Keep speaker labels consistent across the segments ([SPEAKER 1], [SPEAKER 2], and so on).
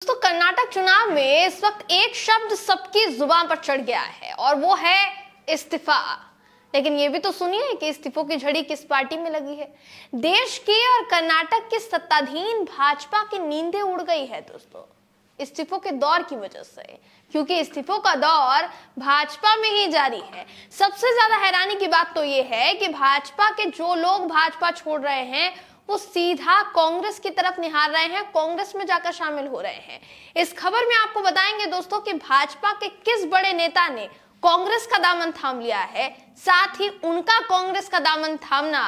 [SPEAKER 1] दोस्तों कर्नाटक चुनाव में इस वक्त एक शब्द सबकी जुबान पर चढ़ गया है और वो है इस्तीफा। लेकिन ये भी तो सुनिए कि इस्तीफों की झड़ी किस पार्टी में लगी है। देश की और कर्नाटक की सत्ताधीन भाजपा की नींदें उड़ गई है दोस्तों इस्तीफों के दौर की वजह से, क्योंकि इस्तीफों का दौर भाजपा में ही जारी है। सबसे ज्यादा हैरानी की बात तो ये है कि भाजपा के जो लोग भाजपा छोड़ रहे हैं वो सीधा कांग्रेस की तरफ निहार रहे हैं, कांग्रेस में जाकर शामिल हो रहे हैं। इस खबर में आपको बताएंगे दोस्तों कि भाजपा के किस बड़े नेता ने कांग्रेस का दामन थाम लिया है, साथ ही उनका कांग्रेस का दामन थामना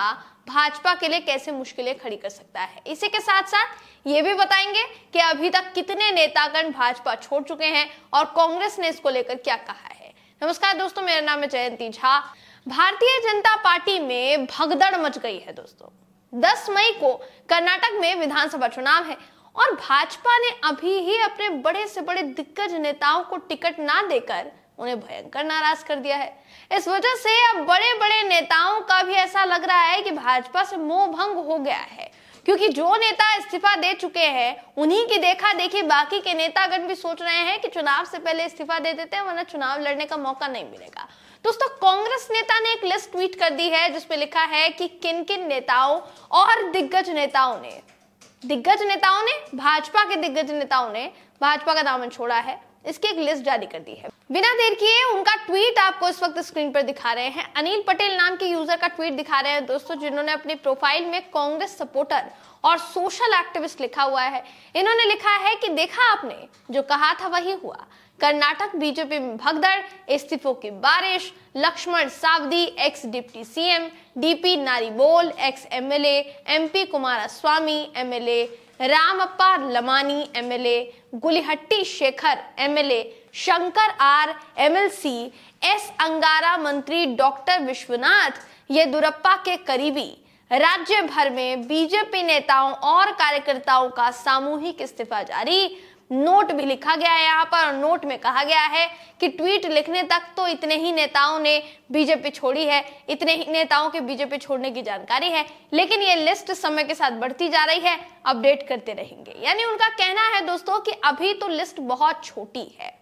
[SPEAKER 1] भाजपा के लिए कैसे मुश्किलें खड़ी कर सकता है। इसी के साथ साथ ये भी बताएंगे कि अभी तक कितने नेतागण भाजपा छोड़ चुके हैं और कांग्रेस ने इसको लेकर क्या कहा है। नमस्कार दोस्तों, मेरा नाम है जयंती झा। भारतीय जनता पार्टी में भगदड़ मच गई है दोस्तों। 10 मई को कर्नाटक में विधानसभा चुनाव है और भाजपा ने अभी ही अपने बड़े से बड़े दिग्गज नेताओं को टिकट ना देकर उन्हें भयंकर नाराज कर दिया है। इस वजह से अब बड़े बड़े नेताओं का भी ऐसा लग रहा है कि भाजपा से मोह भंग हो गया है, क्योंकि जो नेता इस्तीफा दे चुके हैं उन्हीं की देखा देखी बाकी के नेतागण भी सोच रहे हैं कि चुनाव से पहले इस्तीफा दे देते हैं, वरना चुनाव लड़ने का मौका नहीं मिलेगा। दोस्तों कांग्रेस नेता ने एक लिस्ट ट्वीट कर दी है जिसमें लिखा है कि किन किन नेताओं और दिग्गज नेताओं ने भाजपा के दिग्गज नेताओं ने भाजपा का दामन छोड़ा है। इसकी एक लिस्ट जारी कर दी है। बिना देर किए उनका ट्वीट आपको इस वक्त स्क्रीन पर दिखा रहे हैं। अनिल पटेल नाम के यूजर का ट्वीट दिखा रहे हैं दोस्तों, जिन्होंने अपने प्रोफाइल में कांग्रेस सपोर्टर और सोशल एक्टिविस्ट लिखा हुआ है। इन्होंने लिखा है कि देखा आपने, जो कहा था वही हुआ। कर्नाटक बीजेपी में भगदड़, इस्तीफों की बारिश। Laxman Savadi ex deputy CM, DP Naribol ex MLA, MP Kumaraswamy MLA, Ramappa Lamani MLA, Gulihatti Shekhar MLA, Shankar R MLC, S Angara मंत्री डॉक्टर विश्वनाथ येदुरप्पा के करीबी। राज्य भर में बीजेपी नेताओं और कार्यकर्ताओं का सामूहिक इस्तीफा जारी। नोट भी लिखा गया है यहाँ पर और नोट में कहा गया है कि ट्वीट लिखने तक तो इतने ही नेताओं ने बीजेपी छोड़ी है, इतने ही नेताओं के बीजेपी छोड़ने की जानकारी है, लेकिन ये लिस्ट समय के साथ बढ़ती जा रही है, अपडेट करते रहेंगे। यानी उनका कहना है दोस्तों कि अभी तो लिस्ट बहुत छोटी है,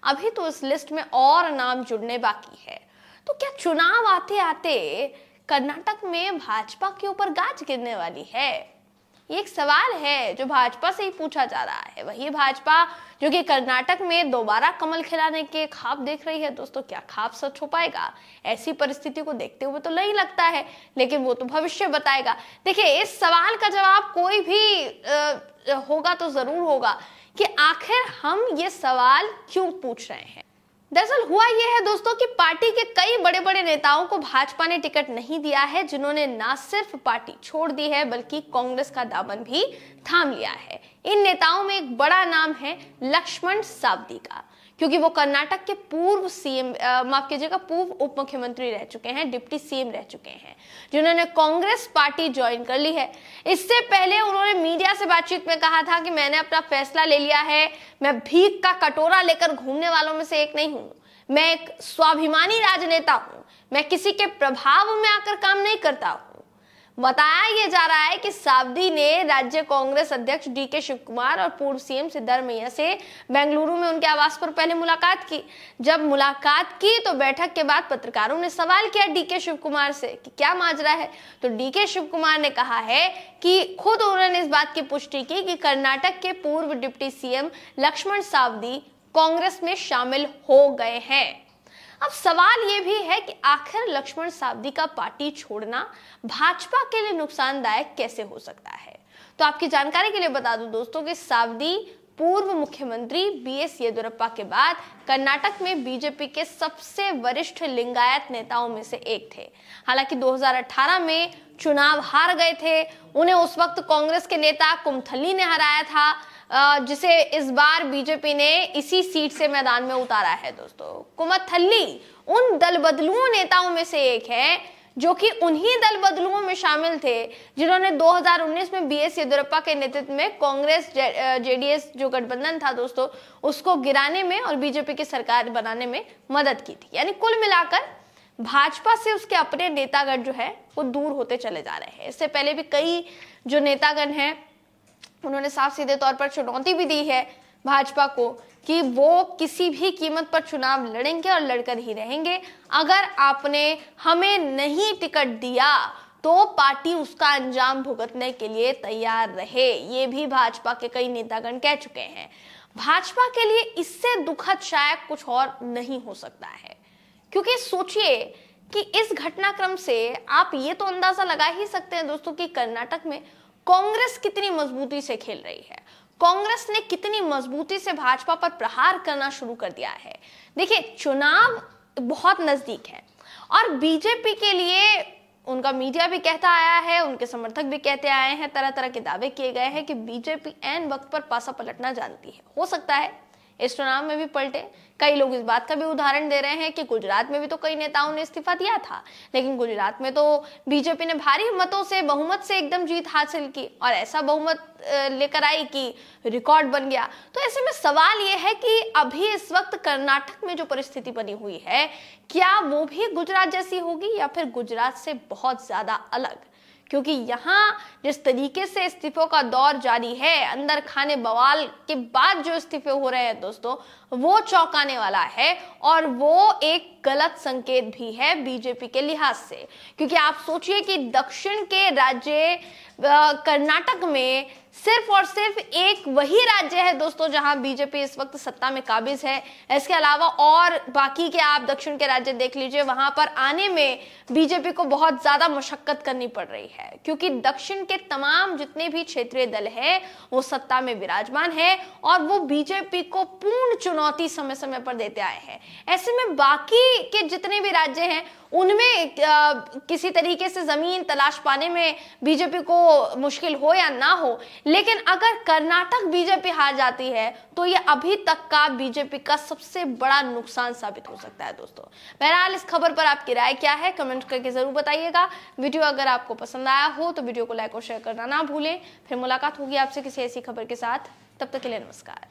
[SPEAKER 1] अभी तो इस लिस्ट में और नाम जुड़ने बाकी है। तो क्या चुनाव आते आते कर्नाटक में भाजपा के ऊपर गाज गिरने वाली है? ये एक सवाल है जो भाजपा से ही पूछा जा रहा है। वही भाजपा जो कि कर्नाटक में दोबारा कमल खिलाने के ख्वाब देख रही है दोस्तों, क्या ख्वाब सच हो पाएगा? ऐसी परिस्थिति को देखते हुए तो नहीं लगता है, लेकिन वो तो भविष्य बताएगा। देखिए, इस सवाल का जवाब कोई भी होगा तो जरूर होगा कि आखिर हम ये सवाल क्यों पूछ रहे हैं। दरअसल हुआ यह है दोस्तों कि पार्टी के कई बड़े बड़े नेताओं को भाजपा ने टिकट नहीं दिया है, जिन्होंने ना सिर्फ पार्टी छोड़ दी है बल्कि कांग्रेस का दामन भी थाम लिया है। इन नेताओं में एक बड़ा नाम है लक्ष्मण सावदी का, क्योंकि वो कर्नाटक के पूर्व सीएम पूर्व उप मुख्यमंत्री रह चुके हैं, डिप्टी सीएम रह चुके हैं, जिन्होंने कांग्रेस पार्टी ज्वाइन कर ली है। इससे पहले उन्होंने मीडिया से बातचीत में कहा था कि मैंने अपना फैसला ले लिया है, मैं भीख का कटोरा लेकर घूमने वालों में से एक नहीं हूं, मैं एक स्वाभिमानी राजनेता हूं, मैं किसी के प्रभाव में आकर काम नहीं करता हूं। बताया यह जा रहा है कि सावदी ने राज्य कांग्रेस अध्यक्ष डीके शिवकुमार और पूर्व सीएम सिद्धारमैया से बेंगलुरु में उनके आवास पर पहले मुलाकात की। जब मुलाकात की तो बैठक के बाद पत्रकारों ने सवाल किया डीके शिवकुमार से कि क्या माजरा है, तो डीके शिवकुमार ने कहा है कि खुद उन्होंने इस बात की पुष्टि की कि कर्नाटक के पूर्व डिप्टी सीएम लक्ष्मण सावदी कांग्रेस में शामिल हो गए हैं। अब सवाल ये भी है कि आखिर लक्ष्मण सावदी का पार्टी छोड़ना भाजपा के लिए नुकसानदायक कैसे हो सकता है। तो आपकी जानकारी के लिए बता दूं दोस्तों कि सावदी पूर्व मुख्यमंत्री बीएस येदुरप्पा के बाद कर्नाटक में बीजेपी के सबसे वरिष्ठ लिंगायत नेताओं में से एक थे। हालांकि 2018 में चुनाव हार गए थे, उन्हें उस वक्त कांग्रेस के नेता कुमथल्ली ने हराया था, जिसे इस बार बीजेपी ने इसी सीट से मैदान में उतारा है दोस्तों। कुमथल्ली उन दल बदलुओं नेताओं में से एक है जो कि उन्हीं दल बदलुओं में शामिल थे जिन्होंने 2019 में बीएस येदुरप्पा के नेतृत्व में कांग्रेस जेडीएस जो गठबंधन था दोस्तों, उसको गिराने में और बीजेपी की सरकार बनाने में मदद की थी। यानी कुल मिलाकर भाजपा से उसके अपने नेतागण जो है वो दूर होते चले जा रहे हैं। इससे पहले भी कई जो नेतागण हैं उन्होंने साफ सीधे तौर पर चुनौती भी दी है भाजपा को कि वो किसी भी कीमत पर चुनाव लड़ेंगे और लड़कर ही रहेंगे। अगर आपने हमें नहीं टिकट दिया तो पार्टी उसका अंजाम भुगतने के लिए तैयार रहे। ये भी भाजपा के कई नेतागण कह चुके हैं। भाजपा के लिए इससे दुखद शायद कुछ और नहीं हो सकता है, क्योंकि सोचिए कि इस घटनाक्रम से आप ये तो अंदाजा लगा ही सकते हैं दोस्तों कि कर्नाटक में कांग्रेस कितनी मजबूती से खेल रही है। कांग्रेस ने कितनी मजबूती से भाजपा पर प्रहार करना शुरू कर दिया है। देखिए, चुनाव बहुत नजदीक है और बीजेपी के लिए उनका मीडिया भी कहता आया है, उनके समर्थक भी कहते आए हैं, तरह तरह के दावे किए गए हैं कि बीजेपी ऐन वक्त पर पासा पलटना जानती है। हो सकता है इस चुनाव में भी पलटे। कई लोग इस बात का भी उदाहरण दे रहे हैं कि गुजरात में भी तो कई नेताओं ने इस्तीफा दिया था, लेकिन गुजरात में तो बीजेपी ने भारी मतों से, बहुमत से एकदम जीत हासिल की और ऐसा बहुमत लेकर आई कि रिकॉर्ड बन गया। तो ऐसे में सवाल यह है कि अभी इस वक्त कर्नाटक में जो परिस्थिति बनी हुई है, क्या वो भी गुजरात जैसी होगी या फिर गुजरात से बहुत ज्यादा अलग? क्योंकि यहाँ जिस तरीके से इस्तीफों का दौर जारी है, अंदर खाने बवाल के बाद जो इस्तीफे हो रहे हैं दोस्तों, वो चौंकाने वाला है और वो एक गलत संकेत भी है बीजेपी के लिहाज से। क्योंकि आप सोचिए कि दक्षिण के राज्य कर्नाटक में सिर्फ और सिर्फ एक वही राज्य है दोस्तों जहां बीजेपी इस वक्त सत्ता में काबिज है। इसके अलावा और बाकी के आप दक्षिण के राज्य देख लीजिए, वहां पर आने में बीजेपी को बहुत ज्यादा मशक्कत करनी पड़ रही है, क्योंकि दक्षिण के तमाम जितने भी क्षेत्रीय दल है वो सत्ता में विराजमान है और वो बीजेपी को पूर्ण चुनौती समय समय पर देते आए हैं। ऐसे में बाकी के जितने भी राज्य हैं उनमें किसी तरीके से जमीन तलाश पाने में बीजेपी को मुश्किल हो या ना हो, लेकिन अगर कर्नाटक बीजेपी हार जाती है तो ये अभी तक का बीजेपी का सबसे बड़ा नुकसान साबित हो सकता है दोस्तों। बहरहाल इस खबर पर आपकी राय क्या है, कमेंट करके जरूर बताइएगा। वीडियो अगर आपको पसंद आया हो तो वीडियो को लाइक और शेयर करना ना भूलें। फिर मुलाकात होगी आपसे किसी ऐसी खबर के साथ, तब तक के लिए नमस्कार।